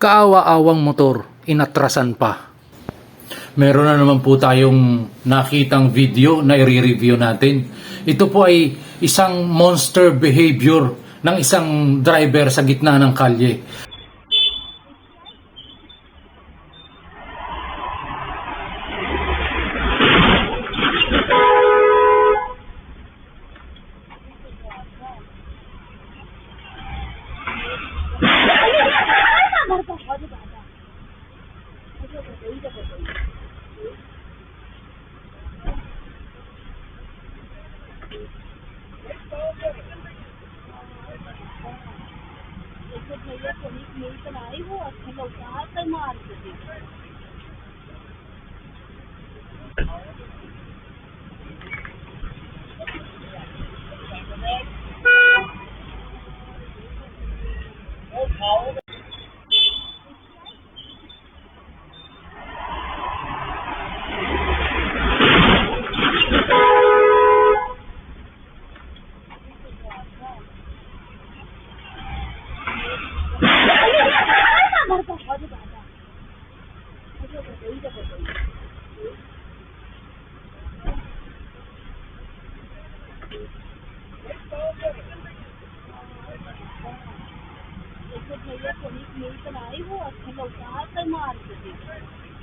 kaawa-awang motor, inatrasan pa. Meron na naman po tayong nakitang video na i-review natin. Ito po ay isang monster behavior ng isang driver sa gitna ng kalye. भैया police मेरी चलाई वो अच्छे लोग आकर मार देते भैया पुलिस मेरी चलाई वो अच्छे लोग आकर मार देते